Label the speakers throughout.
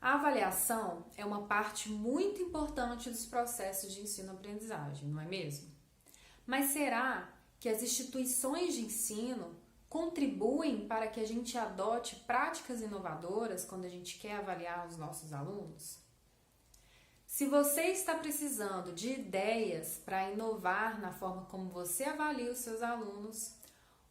Speaker 1: A avaliação é uma parte muito importante dos processos de ensino-aprendizagem, não é mesmo? Mas será que as instituições de ensino contribuem para que a gente adote práticas inovadoras quando a gente quer avaliar os nossos alunos? Se você está precisando de ideias para inovar na forma como você avalia os seus alunos,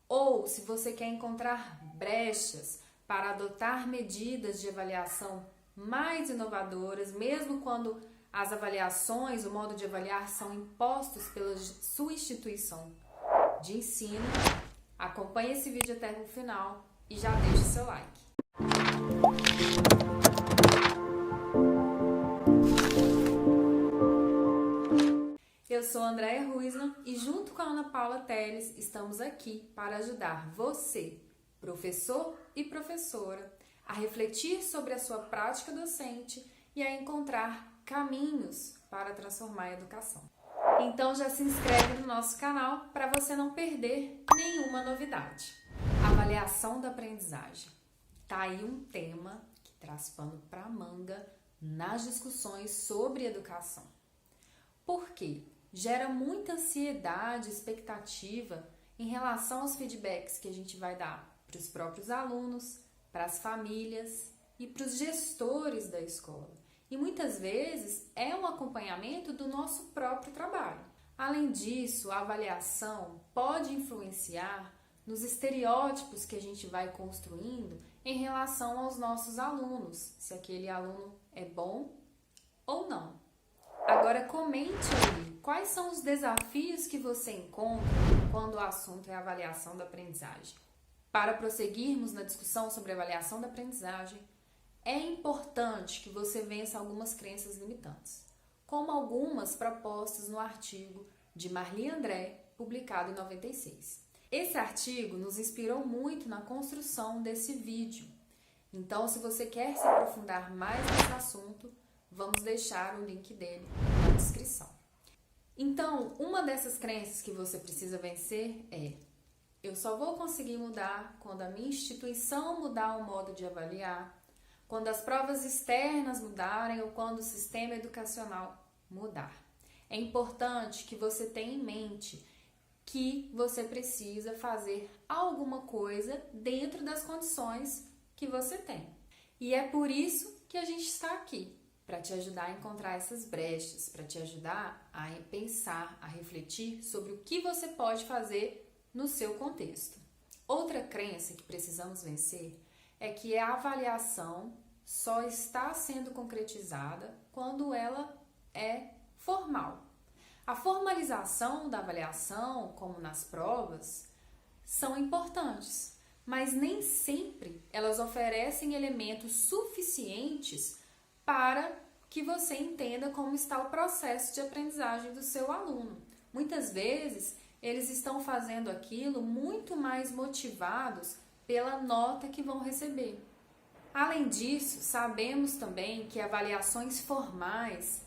Speaker 1: ou se você quer encontrar brechas para adotar medidas de avaliação mais inovadoras, mesmo quando as avaliações, o modo de avaliar são impostos pela sua instituição de ensino, acompanhe esse vídeo até o final e já deixe seu like. Eu sou a Andréia Ruisman e junto com a Ana Paula Teles estamos aqui para ajudar você, professor e professora, a refletir sobre a sua prática docente e a encontrar caminhos para transformar a educação. Então já se inscreve no nosso canal para você não perder nenhuma novidade. Avaliação da aprendizagem. Tá aí um tema que traz pano para manga nas discussões sobre educação. Por quê? Gera muita ansiedade e expectativa em relação aos feedbacks que a gente vai dar para os próprios alunos, para as famílias e para os gestores da escola. E muitas vezes é um acompanhamento do nosso próprio trabalho. Além disso, a avaliação pode influenciar nos estereótipos que a gente vai construindo em relação aos nossos alunos, se aquele aluno é bom ou não. Agora comente aí quais são os desafios que você encontra quando o assunto é avaliação da aprendizagem. Para prosseguirmos na discussão sobre avaliação da aprendizagem, é importante que você vença algumas crenças limitantes, como algumas propostas no artigo de Marli André, publicado em 96. Esse artigo nos inspirou muito na construção desse vídeo. Então, se você quer se aprofundar mais nesse assunto, vamos deixar o link dele na descrição. Então, uma dessas crenças que você precisa vencer é: eu só vou conseguir mudar quando a minha instituição mudar o modo de avaliar, quando as provas externas mudarem ou quando o sistema educacional mudar. É importante que você tenha em mente que você precisa fazer alguma coisa dentro das condições que você tem. E é por isso que a gente está aqui, para te ajudar a encontrar essas brechas, para te ajudar a pensar, a refletir sobre o que você pode fazer no seu contexto. Outra crença que precisamos vencer é que a avaliação só está sendo concretizada quando ela é formal. A formalização da avaliação, como nas provas, são importantes, mas nem sempre elas oferecem elementos suficientes para que você entenda como está o processo de aprendizagem do seu aluno. Muitas vezes, eles estão fazendo aquilo muito mais motivados pela nota que vão receber. Além disso, sabemos também que avaliações formais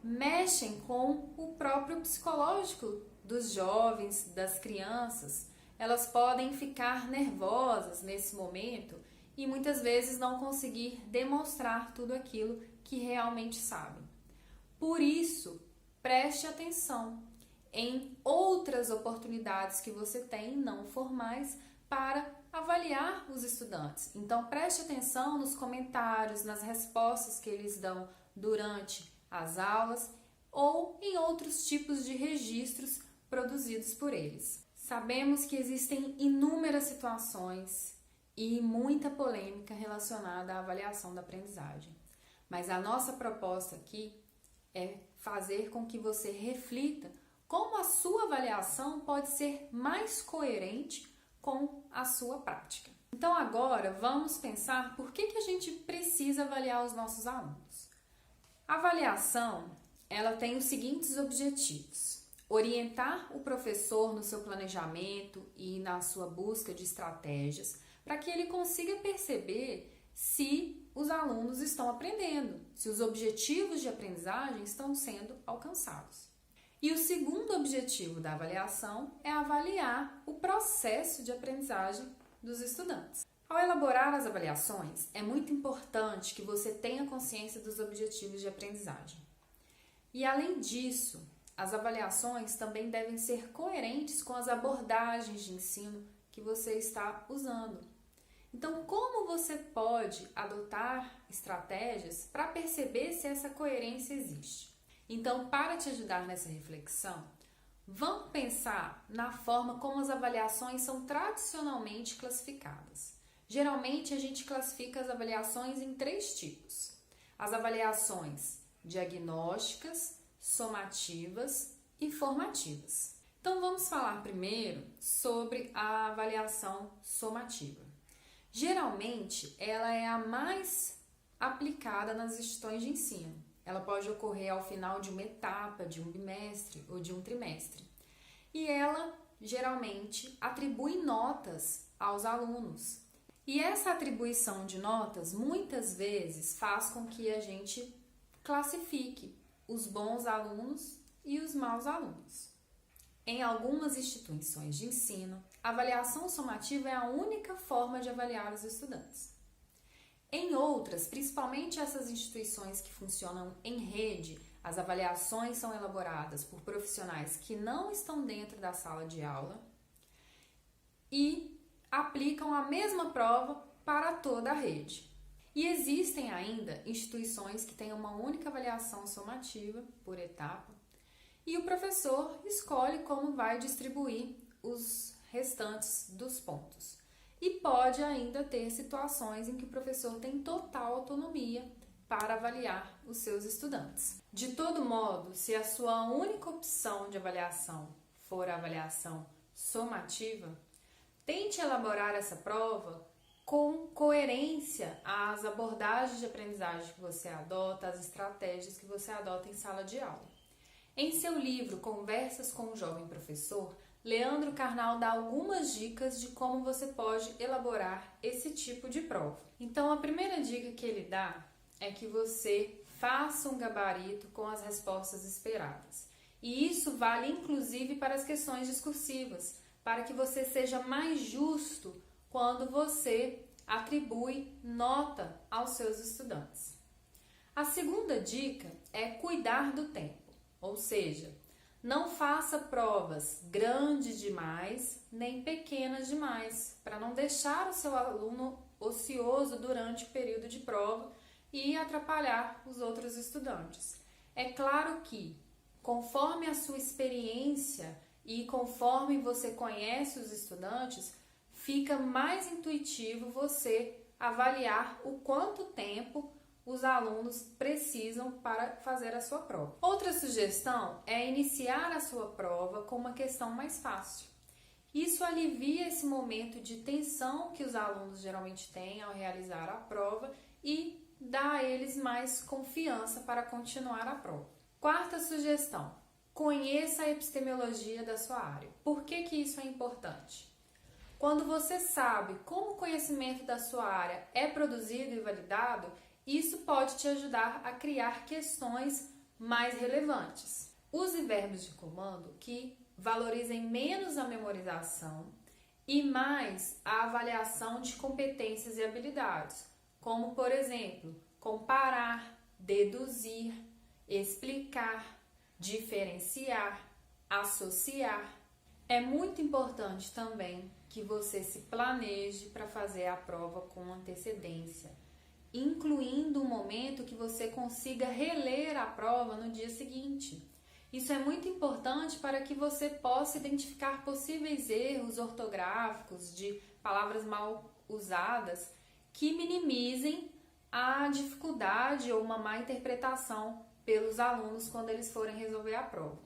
Speaker 1: mexem com o próprio psicológico dos jovens, das crianças. Elas podem ficar nervosas nesse momento e muitas vezes não conseguir demonstrar tudo aquilo que realmente sabem. Por isso, preste atenção em outras oportunidades que você tem não formais para avaliar os estudantes. Então, preste atenção nos comentários, nas respostas que eles dão durante as aulas ou em outros tipos de registros produzidos por eles. Sabemos que existem inúmeras situações e muita polêmica relacionada à avaliação da aprendizagem. Mas a nossa proposta aqui é fazer com que você reflita como a sua avaliação pode ser mais coerente com a sua prática. Então agora vamos pensar por que a gente precisa avaliar os nossos alunos. A avaliação, ela tem os seguintes objetivos: orientar o professor no seu planejamento e na sua busca de estratégias para que ele consiga perceber se os alunos estão aprendendo, se os objetivos de aprendizagem estão sendo alcançados. E o segundo objetivo da avaliação é avaliar o processo de aprendizagem dos estudantes. Ao elaborar as avaliações, é muito importante que você tenha consciência dos objetivos de aprendizagem. E além disso, as avaliações também devem ser coerentes com as abordagens de ensino que você está usando. Então, como você pode adotar estratégias para perceber se essa coerência existe? Então, para te ajudar nessa reflexão, vamos pensar na forma como as avaliações são tradicionalmente classificadas. Geralmente, a gente classifica as avaliações em 3 tipos. As avaliações diagnósticas, somativas e formativas. Então, vamos falar primeiro sobre a avaliação somativa. Geralmente, ela é a mais aplicada nas instituições de ensino. Ela pode ocorrer ao final de uma etapa, de um bimestre ou de um trimestre. E ela, geralmente, atribui notas aos alunos. E essa atribuição de notas, muitas vezes, faz com que a gente classifique os bons alunos e os maus alunos. Em algumas instituições de ensino, a avaliação somativa é a única forma de avaliar os estudantes. Em outras, principalmente essas instituições que funcionam em rede, as avaliações são elaboradas por profissionais que não estão dentro da sala de aula e aplicam a mesma prova para toda a rede. E existem ainda instituições que têm uma única avaliação somativa por etapa e o professor escolhe como vai distribuir os restantes dos pontos. E pode ainda ter situações em que o professor tem total autonomia para avaliar os seus estudantes. De todo modo, se a sua única opção de avaliação for a avaliação somativa, tente elaborar essa prova com coerência às abordagens de aprendizagem que você adota, às estratégias que você adota em sala de aula. Em seu livro Conversas com o Jovem Professor, Leandro Carnal dá algumas dicas de como você pode elaborar esse tipo de prova. Então, a primeira dica que ele dá é que você faça um gabarito com as respostas esperadas. E isso vale inclusive para as questões discursivas, para que você seja mais justo quando você atribui nota aos seus estudantes. A segunda dica é cuidar do tempo. Ou seja, não faça provas grandes demais nem pequenas demais, para não deixar o seu aluno ocioso durante o período de prova e atrapalhar os outros estudantes. É claro que, conforme a sua experiência e conforme você conhece os estudantes, fica mais intuitivo você avaliar o quanto tempo os alunos precisam para fazer a sua prova. Outra sugestão é iniciar a sua prova com uma questão mais fácil. Isso alivia esse momento de tensão que os alunos geralmente têm ao realizar a prova e dá a eles mais confiança para continuar a prova. Quarta sugestão: conheça a epistemologia da sua área. Por que isso é importante? Quando você sabe como o conhecimento da sua área é produzido e validado, isso pode te ajudar a criar questões mais relevantes. Use verbos de comando que valorizem menos a memorização e mais a avaliação de competências e habilidades, como, por exemplo, comparar, deduzir, explicar, diferenciar, associar. É muito importante também que você se planeje para fazer a prova com antecedência, incluindo um momento que você consiga reler a prova no dia seguinte. Isso é muito importante para que você possa identificar possíveis erros ortográficos de palavras mal usadas que minimizem a dificuldade ou uma má interpretação pelos alunos quando eles forem resolver a prova.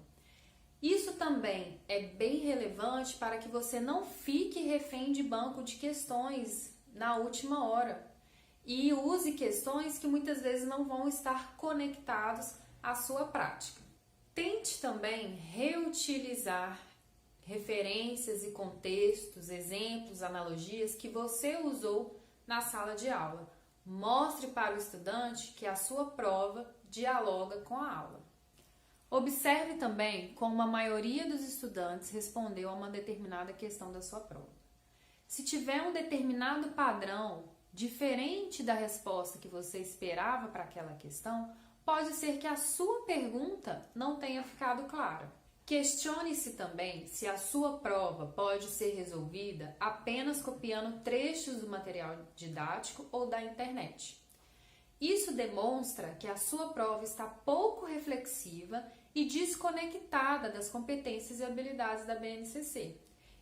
Speaker 1: Isso também é bem relevante para que você não fique refém de banco de questões na última hora e use questões que muitas vezes não vão estar conectados à sua prática. Tente também reutilizar referências e contextos, exemplos, analogias que você usou na sala de aula. Mostre para o estudante que a sua prova dialoga com a aula. Observe também como a maioria dos estudantes respondeu a uma determinada questão da sua prova. Se tiver um determinado padrão diferente da resposta que você esperava para aquela questão, pode ser que a sua pergunta não tenha ficado clara. Questione-se também se a sua prova pode ser resolvida apenas copiando trechos do material didático ou da internet. Isso demonstra que a sua prova está pouco reflexiva e desconectada das competências e habilidades da BNCC.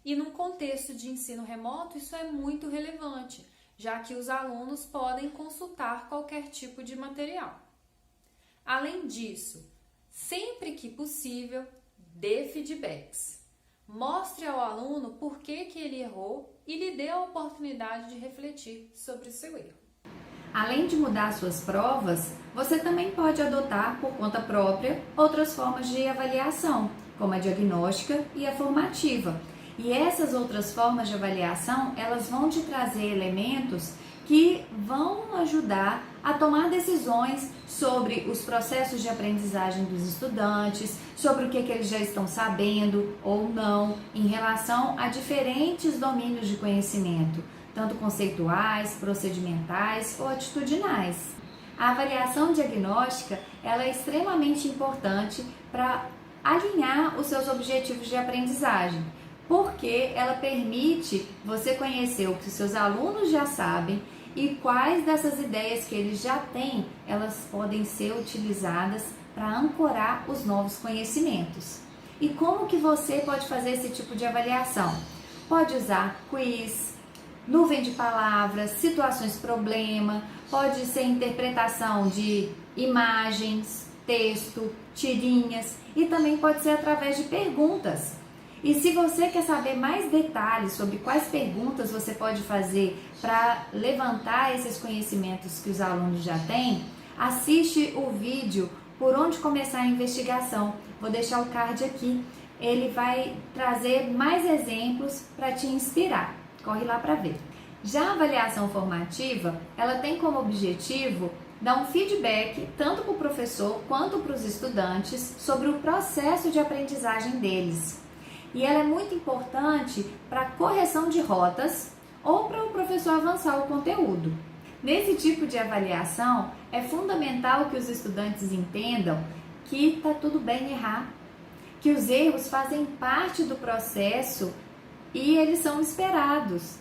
Speaker 1: E num contexto de ensino remoto, isso é muito relevante, já que os alunos podem consultar qualquer tipo de material. Além disso, sempre que possível, dê feedbacks. Mostre ao aluno por que ele errou e lhe dê a oportunidade de refletir sobre o seu erro.
Speaker 2: Além de mudar suas provas, você também pode adotar por conta própria outras formas de avaliação, como a diagnóstica e a formativa. E essas outras formas de avaliação, elas vão te trazer elementos que vão ajudar a tomar decisões sobre os processos de aprendizagem dos estudantes, sobre o que eles já estão sabendo ou não em relação a diferentes domínios de conhecimento, tanto conceituais, procedimentais ou atitudinais. A avaliação diagnóstica ela é extremamente importante para alinhar os seus objetivos de aprendizagem, porque ela permite você conhecer o que os seus alunos já sabem e quais dessas ideias que eles já têm, elas podem ser utilizadas para ancorar os novos conhecimentos. E como que você pode fazer esse tipo de avaliação? Pode usar quiz, nuvem de palavras, situações problema, pode ser interpretação de imagens, texto, tirinhas e também pode ser através de perguntas. E se você quer saber mais detalhes sobre quais perguntas você pode fazer para levantar esses conhecimentos que os alunos já têm, assiste o vídeo Por Onde Começar a Investigação. Vou deixar o card aqui. Ele vai trazer mais exemplos para te inspirar. Corre lá para ver. Já a avaliação formativa, ela tem como objetivo dar um feedback tanto para o professor quanto para os estudantes sobre o processo de aprendizagem deles. E ela é muito importante para a correção de rotas ou para o professor avançar o conteúdo. Nesse tipo de avaliação, é fundamental que os estudantes entendam que está tudo bem errar, que os erros fazem parte do processo e eles são esperados.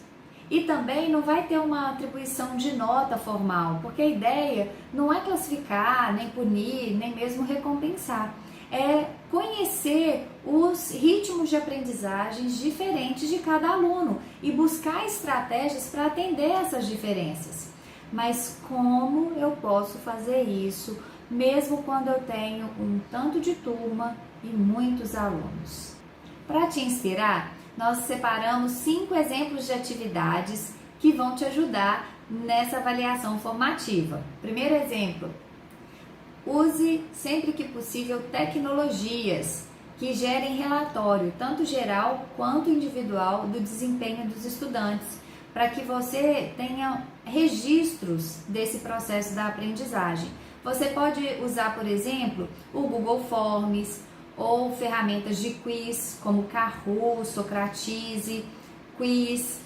Speaker 2: E também não vai ter uma atribuição de nota formal, porque a ideia não é classificar, nem punir, nem mesmo recompensar. É conhecer os ritmos de aprendizagens diferentes de cada aluno e buscar estratégias para atender essas diferenças. Mas como eu posso fazer isso, mesmo quando eu tenho um tanto de turma e muitos alunos? Para te inspirar, nós separamos 5 exemplos de atividades que vão te ajudar nessa avaliação formativa. Primeiro exemplo: use sempre que possível tecnologias que gerem relatório, tanto geral quanto individual, do desempenho dos estudantes, para que você tenha registros desse processo da aprendizagem. Você pode usar, por exemplo, o Google Forms ou ferramentas de quiz como Kahoot, Socratise, Quiz,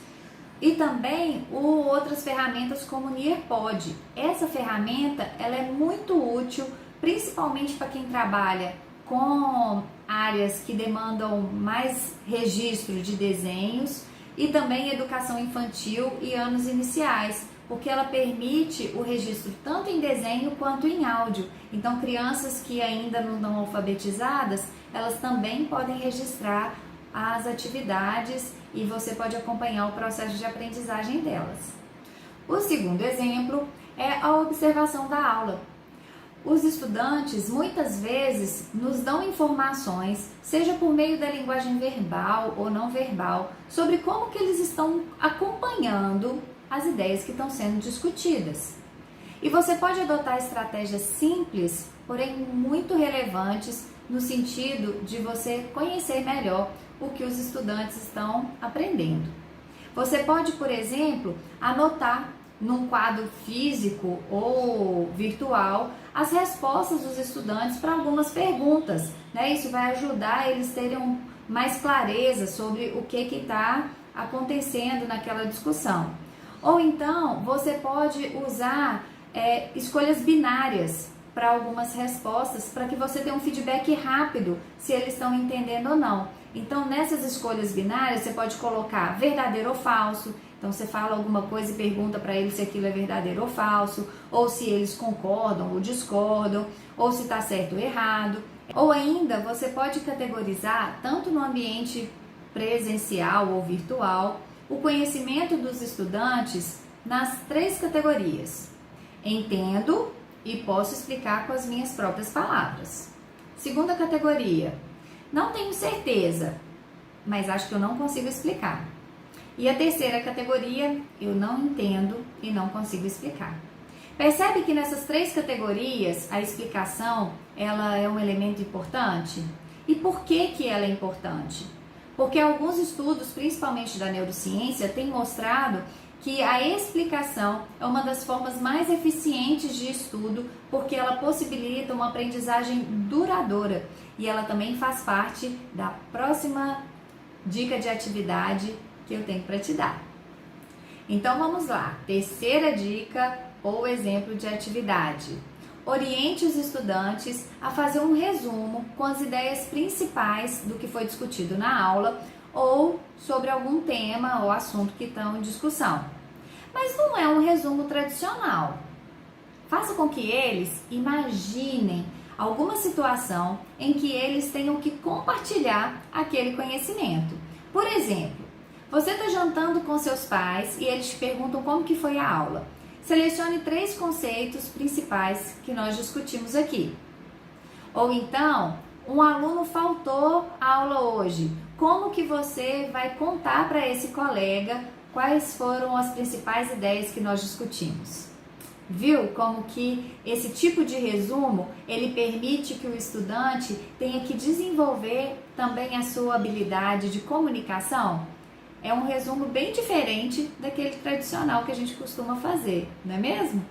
Speaker 2: e também outras ferramentas como Nearpod. Essa ferramenta ela é muito útil, principalmente para quem trabalha com áreas que demandam mais registro de desenhos e também educação infantil e anos iniciais, porque ela permite o registro tanto em desenho quanto em áudio. Então, crianças que ainda não estão alfabetizadas, elas também podem registrar as atividades e você pode acompanhar o processo de aprendizagem delas. O segundo exemplo é a observação da aula. Os estudantes muitas vezes nos dão informações, seja por meio da linguagem verbal ou não verbal, sobre como que eles estão acompanhando as ideias que estão sendo discutidas. E você pode adotar estratégias simples, porém muito relevantes, no sentido de você conhecer melhor o que os estudantes estão aprendendo. Você pode, por exemplo, anotar num quadro físico ou virtual as respostas dos estudantes para algumas perguntas, né? Isso vai ajudar eles terem mais clareza sobre o que está acontecendo naquela discussão. Ou então, você pode usar escolhas binárias para algumas respostas, para que você tenha um feedback rápido se eles estão entendendo ou não. Então, nessas escolhas binárias, você pode colocar verdadeiro ou falso. Então, você fala alguma coisa e pergunta para eles se aquilo é verdadeiro ou falso, ou se eles concordam ou discordam, ou se está certo ou errado. Ou ainda, você pode categorizar, tanto no ambiente presencial ou virtual, o conhecimento dos estudantes nas 3 categorias. Entendo e posso explicar com as minhas próprias palavras. Segunda categoria, não tenho certeza, mas acho que eu não consigo explicar. E a terceira categoria, eu não entendo e não consigo explicar. Percebe que nessas 3 categorias a explicação ela é um elemento importante? E por que ela é importante? Porque alguns estudos, principalmente da neurociência, têm mostrado que a explicação é uma das formas mais eficientes de estudo, porque ela possibilita uma aprendizagem duradoura e ela também faz parte da próxima dica de atividade que eu tenho para te dar. Então vamos lá, terceira dica ou exemplo de atividade. Oriente os estudantes a fazer um resumo com as ideias principais do que foi discutido na aula ou sobre algum tema ou assunto que estão em discussão. Mas não é um resumo tradicional. Faça com que eles imaginem alguma situação em que eles tenham que compartilhar aquele conhecimento. Por exemplo, você está jantando com seus pais e eles te perguntam como que foi a aula. Selecione 3 conceitos principais que nós discutimos aqui. Ou então, um aluno faltou a aula hoje. Como que você vai contar para esse colega quais foram as principais ideias que nós discutimos? Viu como que esse tipo de resumo, ele permite que o estudante tenha que desenvolver também a sua habilidade de comunicação? É um resumo bem diferente daquele tradicional que a gente costuma fazer, não é mesmo?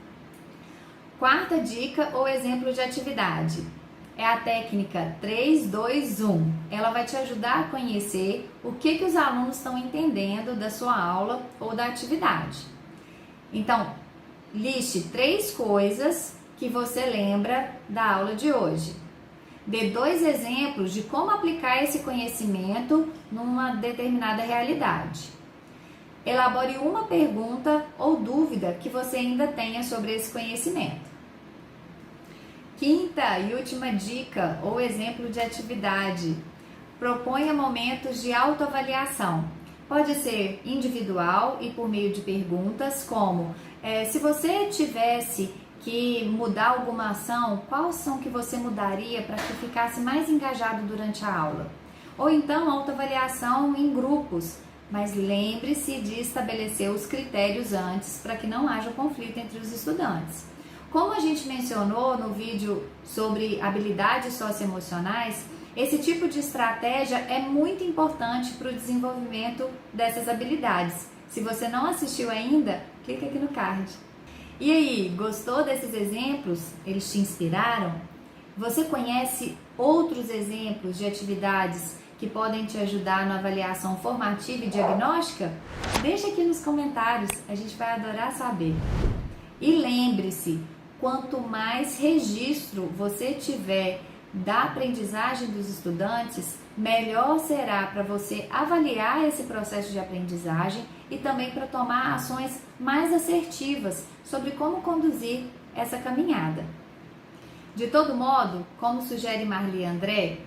Speaker 2: Quarta dica ou exemplo de atividade é a técnica 3-2-1. Ela vai te ajudar a conhecer o que os alunos estão entendendo da sua aula ou da atividade. Então, liste 3 coisas que você lembra da aula de hoje. Dê 2 exemplos de como aplicar esse conhecimento numa determinada realidade. Elabore uma pergunta ou dúvida que você ainda tenha sobre esse conhecimento. Quinta e última dica ou exemplo de atividade. Proponha momentos de autoavaliação. Pode ser individual e por meio de perguntas como se você tivesse que mudar alguma ação, qual ação que você mudaria para que ficasse mais engajado durante a aula? Ou então autoavaliação em grupos, mas lembre-se de estabelecer os critérios antes para que não haja conflito entre os estudantes. Como a gente mencionou no vídeo sobre habilidades socioemocionais, esse tipo de estratégia é muito importante para o desenvolvimento dessas habilidades. Se você não assistiu ainda, clica aqui no card. E aí, gostou desses exemplos? Eles te inspiraram? Você conhece outros exemplos de atividades que podem te ajudar na avaliação formativa e diagnóstica? Deixa aqui nos comentários, a gente vai adorar saber. E lembre-se, quanto mais registro você tiver da aprendizagem dos estudantes, melhor será para você avaliar esse processo de aprendizagem e também para tomar ações mais assertivas sobre como conduzir essa caminhada. De todo modo, como sugere Marli André,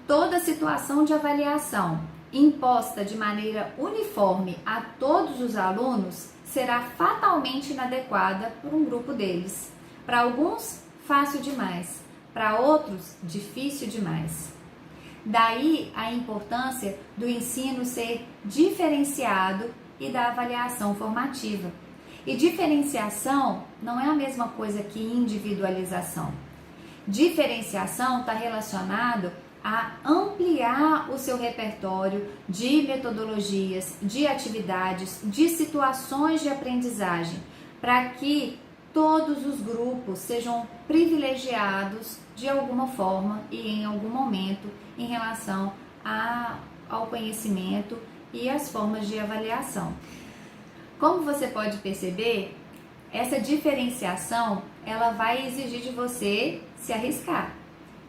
Speaker 2: toda situação de avaliação imposta de maneira uniforme a todos os alunos será fatalmente inadequada por um grupo deles. Para alguns, fácil demais, para outros, difícil demais. Daí a importância do ensino ser diferenciado e da avaliação formativa. E diferenciação não é a mesma coisa que individualização. Diferenciação está relacionado a ampliar o seu repertório de metodologias, de atividades, de situações de aprendizagem, para que todos os grupos sejam privilegiados de alguma forma e em algum momento em relação ao conhecimento e as formas de avaliação. Como você pode perceber, essa diferenciação ela vai exigir de você se arriscar.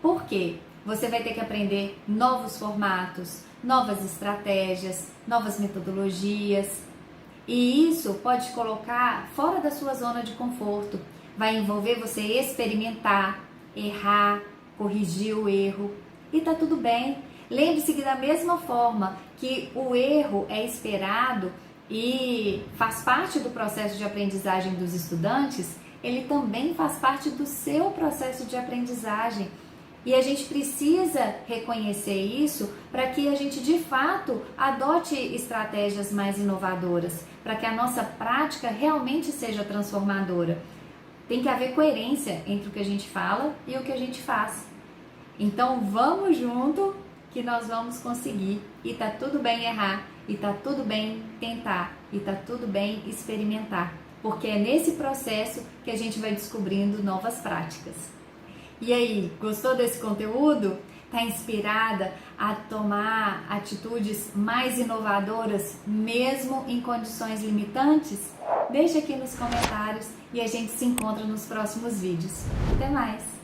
Speaker 2: Por quê? Você vai ter que aprender novos formatos, novas estratégias, novas metodologias. E isso pode te colocar fora da sua zona de conforto. Vai envolver você experimentar, errar, corrigir o erro. E tá tudo bem. Lembre-se que da mesma forma que o erro é esperado e faz parte do processo de aprendizagem dos estudantes, ele também faz parte do seu processo de aprendizagem. E a gente precisa reconhecer isso para que a gente de fato adote estratégias mais inovadoras, para que a nossa prática realmente seja transformadora. Tem que haver coerência entre o que a gente fala e o que a gente faz. Então vamos junto que nós vamos conseguir. E tá tudo bem errar, e tá tudo bem tentar, e tá tudo bem experimentar, porque é nesse processo que a gente vai descobrindo novas práticas. E aí, gostou desse conteúdo? Tá inspirada a tomar atitudes mais inovadoras, mesmo em condições limitantes? Deixa aqui nos comentários e a gente se encontra nos próximos vídeos. Até mais!